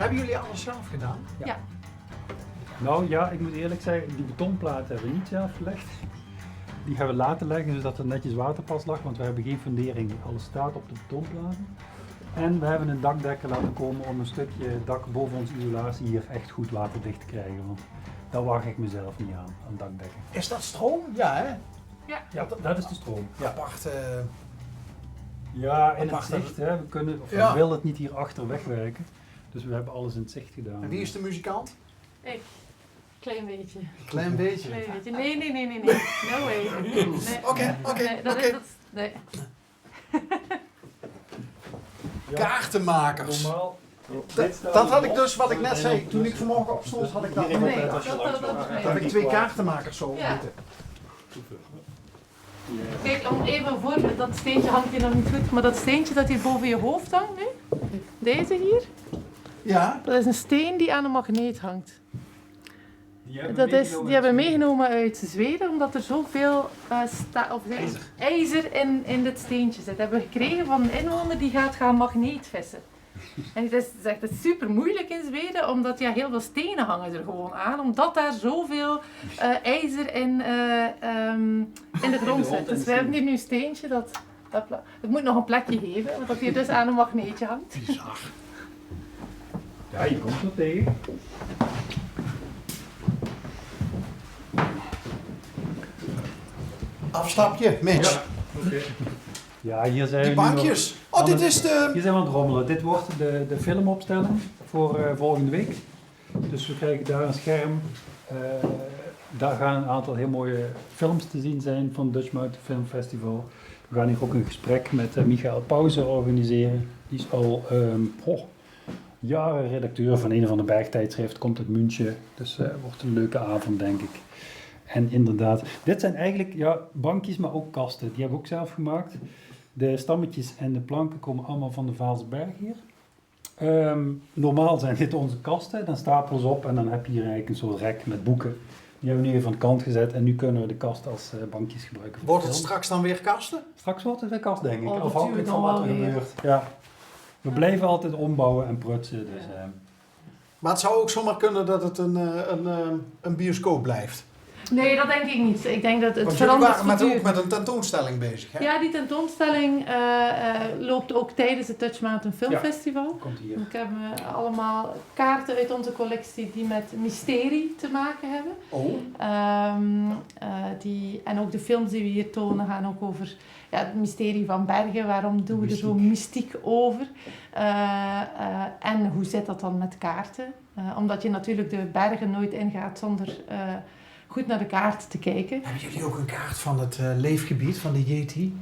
Hebben jullie alles zelf gedaan? Ja. Nou ja, ik moet eerlijk zeggen, die betonplaten hebben we niet zelf gelegd. Die gaan we laten leggen, zodat er netjes waterpas lag, want we hebben geen fundering. Alles staat op de betonplaten. En we hebben een dakdekker laten komen om een stukje dak boven onze isolatie hier echt goed waterdicht te krijgen. Want daar waag ik mezelf niet aan dakdekken. Is dat stroom? Ja, hè? Ja, dat is de stroom. Ja, Apart. ja in het apart, zicht. Hè. We kunnen, of Ja. we willen het niet hier achter wegwerken. Dus we hebben alles in het zicht gedaan. En wie is de muzikant? Ik. Klein beetje. Klein beetje. Klein beetje. Nee. No way. Nee. Oké. Nee, dat is dat. Nee. Kaartenmakers. Normaal. Dat had ik dus, wat ik net zei, toen ik vanmorgen opstond, had ik dat. Hier Nee, iemand dat Toen heb ik 2 kaartenmakers zo Ja. ontmoeten. Kijk, om even een voorbeeld, dat steentje hangt hier nog niet goed, maar dat steentje dat hier boven je hoofd hangt nu, deze hier, Ja. dat is een steen die aan een magneet hangt. Die Die hebben we meegenomen uit Zweden, omdat er zoveel ijzer in dit steentje zit. Dat hebben we gekregen van een inwoner die gaat gaan magneetvissen. En het is echt super moeilijk in Zweden, omdat heel veel stenen hangen er gewoon aan, omdat daar zoveel ijzer in de grond zit. Dus we hebben hier nu een steentje dat moet nog een plekje geven, want dat hier dus aan een magneetje hangt. Bizar. Ja, je komt er tegen. Afstapje, Mitch. Ja, hier zijn Die we nu nog- bankjes. Oh, dit is de... Hier zijn we aan het rommelen. Dit wordt de filmopstelling voor volgende week. Dus we krijgen daar een scherm. Daar gaan een aantal heel mooie films te zien zijn van Dutch Mountain Film Festival. We gaan hier ook een gesprek met Michael Pauze organiseren. Die is al jaren redacteur van een of ander bergtijdschrift. Komt uit München. Dus wordt een leuke avond, denk ik. En inderdaad, dit zijn eigenlijk bankjes, maar ook kasten. Die hebben we ook zelf gemaakt. De stammetjes en de planken komen allemaal van de Vaalserberg hier. Normaal zijn dit onze kasten, dan stapelen ze op en dan heb je hier eigenlijk een soort rek met boeken. Die hebben we nu even aan de kant gezet en nu kunnen we de kast als bankjes gebruiken. Wordt het straks dan weer kasten? Straks wordt het weer kast, denk ik, Oh, dat afhankelijk duurt van wat er allemaal weer. gebeurt. Ja. We blijven altijd ombouwen en prutsen. Dus, Maar het zou ook zomaar kunnen dat het een bioscoop blijft. Nee, dat denk ik niet. Ik denk dat het Want jullie verandert waren ook voortdurend. met een tentoonstelling bezig, hè? Ja, die tentoonstelling loopt ook tijdens het Dutch Mountain Film Festival. komt hier. Ik heb allemaal kaarten uit onze collectie die met mysterie te maken hebben. Oh. En ook de films die we hier tonen gaan ook over het mysterie van bergen. Waarom doen we er zo mystiek over? En hoe zit dat dan met kaarten? Omdat je natuurlijk de bergen nooit ingaat zonder goed naar de kaart te kijken. Hebben jullie ook een kaart van het leefgebied van de Yeti?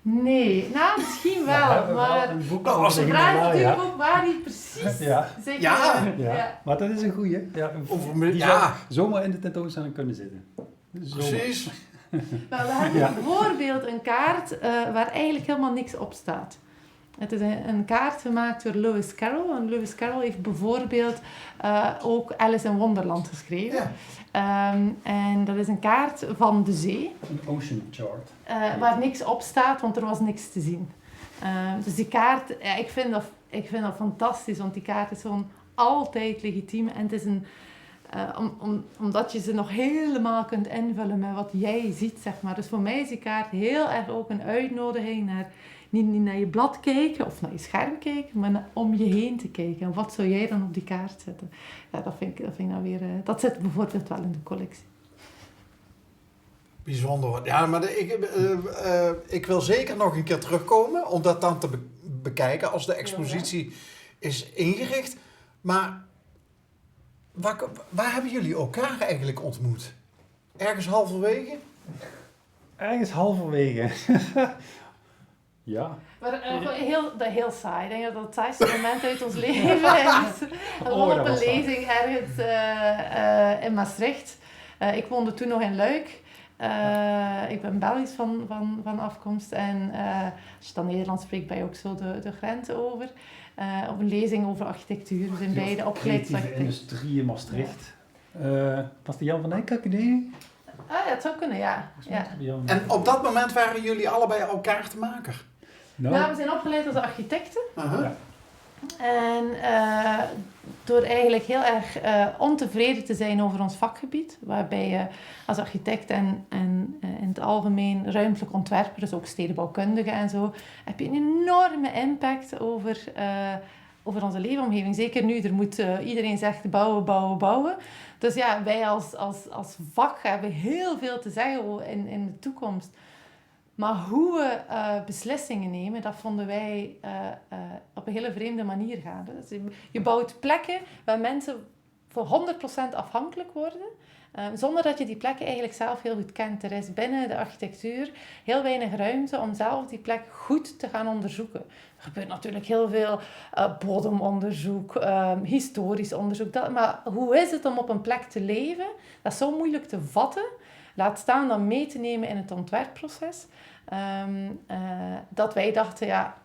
Nee, nou misschien wel. Maar een boek Nou, als de over de vraag is Himalaya. natuurlijk ook waar die precies zit. Ja. Ja, maar dat is een goeie. Ja, die ja. zou zomaar in de tentoonstelling kunnen zitten. Zomaar. Precies. Wel, we hebben bijvoorbeeld een kaart waar eigenlijk helemaal niks op staat. Het is een kaart gemaakt door Lewis Carroll. En Lewis Carroll heeft bijvoorbeeld ook Alice in Wonderland geschreven. Ja. En dat is een kaart van de zee. Een ocean chart. Waar niks op staat, want er was niks te zien. Dus die kaart, ik vind dat fantastisch, want die kaart is gewoon altijd legitiem. En het is omdat je ze nog helemaal kunt invullen met wat jij ziet, zeg maar. Dus voor mij is die kaart heel erg ook een uitnodiging naar niet naar je blad kijken of naar je scherm kijken, maar om je heen te kijken. En wat zou jij dan op die kaart zetten? Ja, dat vind ik nou weer... dat zit bijvoorbeeld wel in de collectie. Bijzonder. Ja, maar ik wil zeker nog een keer terugkomen om dat dan te bekijken als de expositie is ingericht. Maar waar hebben jullie elkaar eigenlijk ontmoet? Ergens halverwege? Ergens halverwege. Ja. Maar heel saai. Ik denk dat dat het saaiste moment uit ons leven is. Gewoon op een lezing ergens in Maastricht. Ik woonde toen nog in Luik. Ik ben Belgisch van afkomst. En als je dan Nederlands spreekt, ben je ook zo de grens over. Op een lezing over architectuur. We zijn beide opgeleid als Creatieve industrie in Maastricht. Was de Jan van Eyck Academie? Ah ja, het zou kunnen, ja. En op dat moment waren jullie allebei elkaar te maken? Nou, we zijn opgeleid als architecten. Uh-huh. En door eigenlijk heel erg ontevreden te zijn over ons vakgebied, waarbij je als architect en in het algemeen ruimtelijk ontwerper, dus ook stedenbouwkundige en zo, heb je een enorme impact over onze leefomgeving. Zeker nu, iedereen zegt bouwen. Dus ja, wij als vak hebben heel veel te zeggen in de toekomst. Maar hoe we beslissingen nemen, dat vonden wij op een hele vreemde manier gaan. Dus je bouwt plekken waar mensen voor 100% afhankelijk worden, zonder dat je die plekken eigenlijk zelf heel goed kent. Er is binnen de architectuur heel weinig ruimte om zelf die plek goed te gaan onderzoeken. Er gebeurt natuurlijk heel veel bodemonderzoek, historisch onderzoek. Maar hoe is het om op een plek te leven? Dat is zo moeilijk te vatten. Laat staan dan mee te nemen in het ontwerpproces. Dat wij dachten, ja,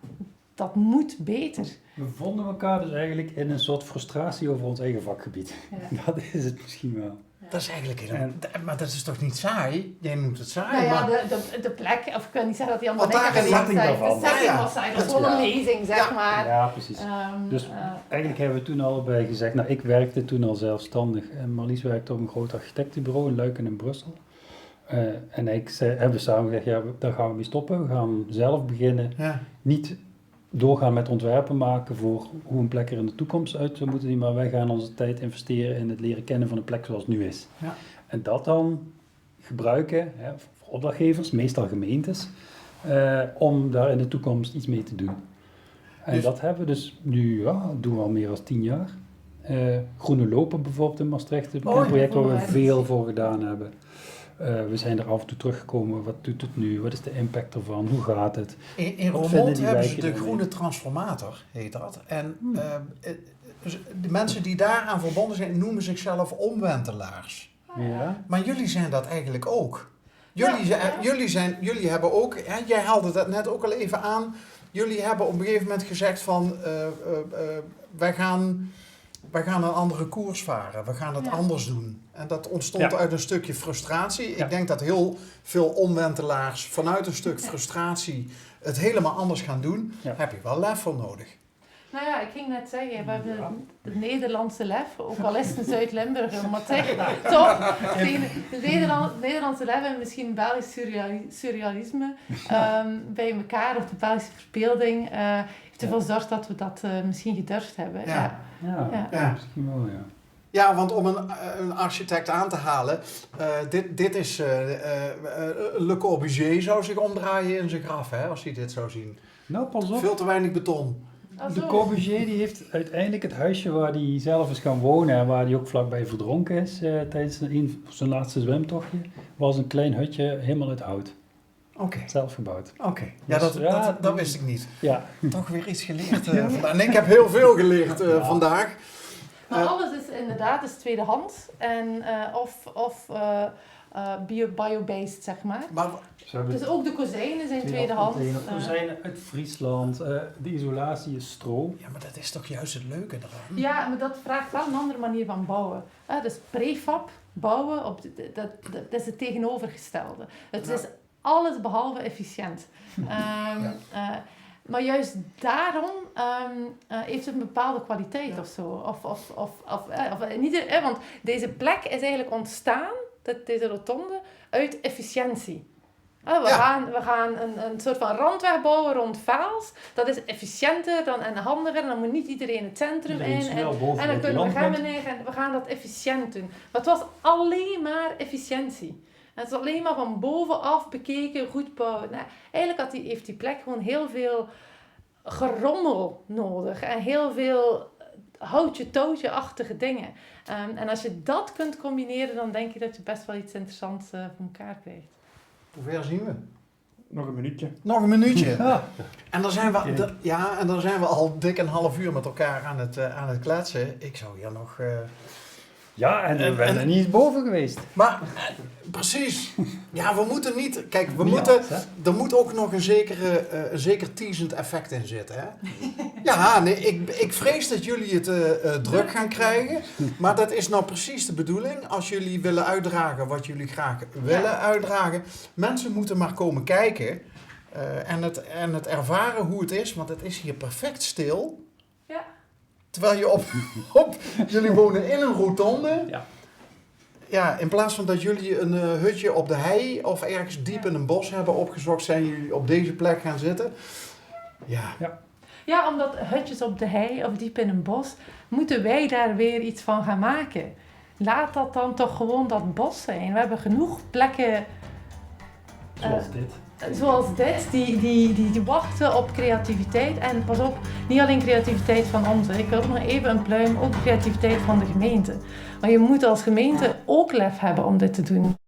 dat moet beter. We vonden elkaar dus eigenlijk in een soort frustratie over ons eigen vakgebied. Ja. Dat is het misschien wel. Ja. Dat is eigenlijk helemaal... Maar dat is toch niet saai? Jij noemt het saai, Nou ja, maar... de plek, of ik kan niet zeggen dat die andere Want daar is setting daarvan. De setting was saai, dat was gewoon een lezing, zeg maar. Ja, precies. Dus eigenlijk hebben we toen allebei gezegd, nou ik werkte toen al zelfstandig en Marlies werkte op een groot architectenbureau in Luik en in Brussel. En hebben we samen gezegd, ja, daar gaan we mee stoppen. We gaan zelf beginnen. Ja. Niet doorgaan met ontwerpen maken voor hoe een plek er in de toekomst uit zou moeten zien, maar wij gaan onze tijd investeren in het leren kennen van een plek zoals het nu is. Ja. En dat dan gebruiken voor opdrachtgevers, meestal gemeentes, om daar in de toekomst iets mee te doen. En Dus, dat hebben we dus nu, doen we al meer dan 10 jaar. Groene Lopen bijvoorbeeld in Maastricht, een project waar we veel voor gedaan hebben. We zijn er af en toe teruggekomen, wat doet het nu, wat is de impact ervan, hoe gaat het? In Roermond hebben ze de groene transformator, heet dat. En de mensen die daaraan verbonden zijn, noemen zichzelf omwentelaars. Ja. Maar jullie zijn dat eigenlijk ook. Jullie hebben ook, jij haalde dat net ook al even aan, jullie hebben op een gegeven moment gezegd van, wij gaan een andere koers varen, we gaan het anders doen. En dat ontstond uit een stukje frustratie. Ja. Ik denk dat heel veel omwentelaars vanuit een stuk frustratie het helemaal anders gaan doen. Ja. Heb je wel lef voor nodig. Nou ja, ik ging net zeggen, we hebben het Nederlandse lef, ook al is het in Zuid-Limburg, maar toch, het Nederlandse lef en misschien Belgisch surrealisme bij elkaar, of de Belgische verbeelding, heeft ervoor gezorgd dat we dat misschien gedurfd hebben. Ja. Ja, misschien wel, ja. Ja, want om een architect aan te halen, dit is Le Corbusier zou zich omdraaien in zijn graf, hè, als hij dit zou zien. Nou, pas op. Veel te weinig beton. De Corbusier die heeft uiteindelijk het huisje waar hij zelf is gaan wonen en waar hij ook vlakbij verdronken is tijdens zijn laatste zwemtochtje, was een klein hutje helemaal uit hout. Oké. Zelf gebouwd. Oké. Ja, Dus, dat wist ik niet. Ja. Toch weer iets geleerd vandaag. En ik heb heel veel geleerd vandaag. Maar alles is inderdaad is tweedehands en bio-based, zeg maar. Dus ook de kozijnen zijn tweedehands. Kozijnen uit Friesland, de isolatie is stro. Ja, maar dat is toch juist het leuke eraan? Ja, maar dat vraagt wel een andere manier van bouwen. Dus prefab bouwen, dat is het tegenovergestelde. Het is alles behalve efficiënt. Maar juist daarom heeft het een bepaalde kwaliteit of zo. Want deze plek is eigenlijk ontstaan, deze rotonde, uit efficiëntie. We gaan een soort van randweg bouwen rond Vaals. Dat is efficiënter en handiger. En dan moet niet iedereen het centrum in. En dan kunnen we we gaan dat efficiënt doen. Maar het was alleen maar efficiëntie. En het is alleen maar van bovenaf bekeken, goed bouwen. Nou, eigenlijk heeft die plek gewoon heel veel gerommel nodig. En heel veel houtje-touwtje-achtige dingen. En als je dat kunt combineren, dan denk ik dat je best wel iets interessants voor elkaar krijgt. Hoe ver zien we? Nog een minuutje. Nog een minuutje. Ja. En dan zijn we al dik een half uur met elkaar aan het kletsen. Ik zou hier nog... Ja, en we zijn er niet eens boven geweest. Maar, precies. Ja, we moeten niet... Kijk, er moet ook nog een zeker teasend effect in zitten. Hè? Ja, nee, ik vrees dat jullie het druk gaan krijgen. Maar dat is nou precies de bedoeling. Als jullie willen uitdragen wat jullie graag willen uitdragen. Mensen moeten maar komen kijken. En het ervaren hoe het is. Want het is hier perfect stil. Ja. Terwijl je jullie wonen in een rotonde. Ja. Ja, in plaats van dat jullie een hutje op de hei of ergens diep in een bos hebben opgezocht, zijn jullie op deze plek gaan zitten. Ja. Ja, omdat hutjes op de hei of diep in een bos, moeten wij daar weer iets van gaan maken. Laat dat dan toch gewoon dat bos zijn. We hebben genoeg plekken zoals dit, die wachten op creativiteit. En pas op, niet alleen creativiteit van ons. Ik wil ook nog even een pluim, ook creativiteit van de gemeente. Maar je moet als gemeente ook lef hebben om dit te doen.